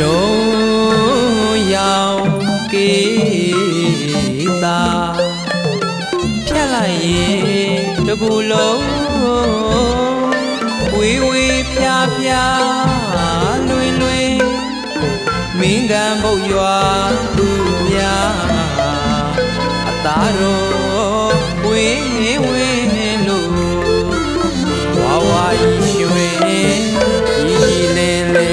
Don't yao kita Pialaye the bulo We pia pia lui lui Mingan bo yua tu ya Ataro we lu Wa wa yishwe yilele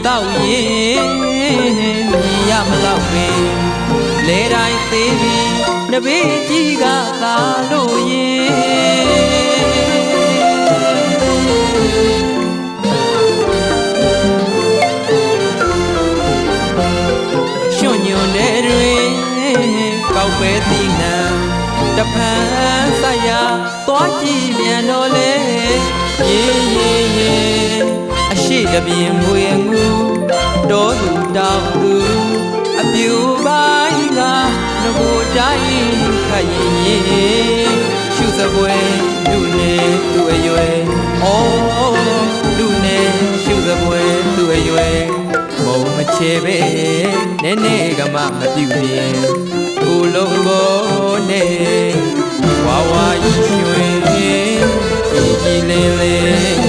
Tao ye ya mlau we le dai te bi na be ji ga ta lo ye shon nyon de rwe kau pe ti na ta phan sa ya twa ji mian lo le ye ye yeအရှိတပြင်းမွေငူတောသူတောင်သူအပြူပိုင်းကငကိုတိုင်းခရင်ရင်ရှုစပွဲလူနေသူအရွယ်ဩလူနေရှုစပွဲသူအရွယ်မုံမချေပဲနည်းနည်းကမှမပြူရင်ကိုလုံးပေါ်နေဝါဝါရွှင်ကြီးလင်းလေး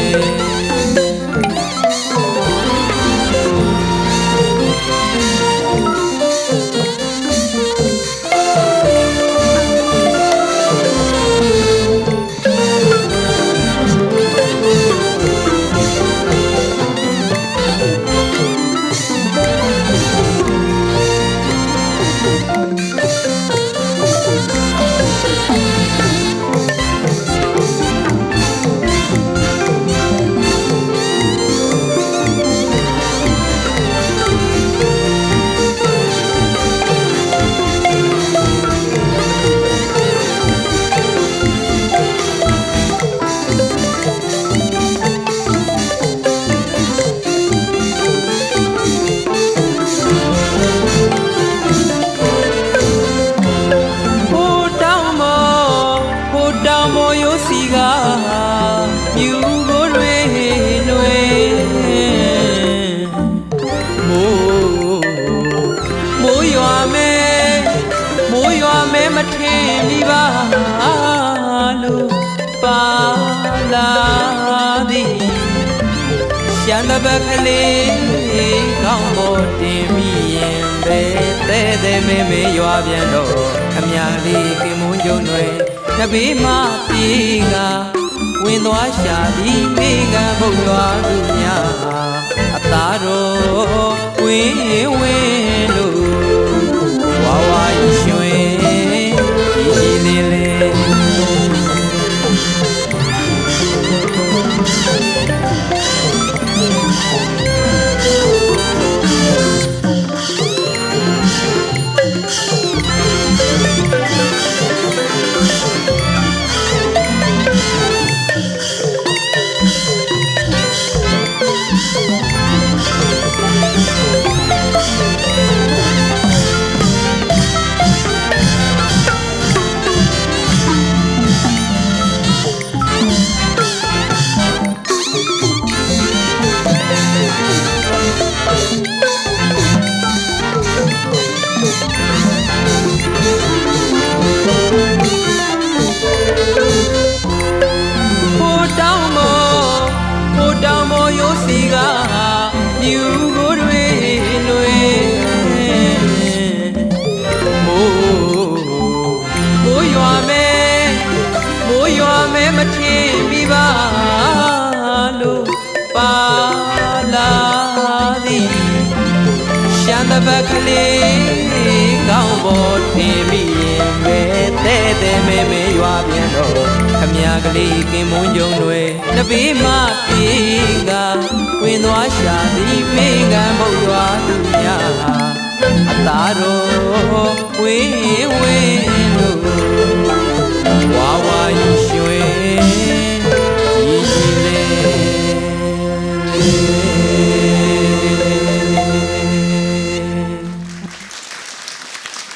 မထင်မိပါလို့ပါလာသည်ရှမ်းတပတ်ကလေးကောင်းပေါ်တင်မိရင်ပဲတဲ့တဲ့မဲမဲရွာပြန်တော့ခမလေးကင်မွန်းကျုံတွေတပေးမပြေးကဝင်သွားရှာပြီးမိကဘုတ်ရွာသူများအသားတော်ဝင်ဝင်လို့ဝါဝါရွှင်မိုးရွာ မဲမထင်မိပါလို့ပါလာသည်ရှမ်းတပတ်ကလေးကောင်းပေါ်ထင်မိရင်ပဲတဲ့တဲ့မဲမဲရွာပြန်တော့ခမရကလေးကင်မွန်းကြုံတွေတပီးမပြေကဝင်သွားရှာသည်မင်းကမုတ်ရွာသူများအသာတော်ဝေးဝေး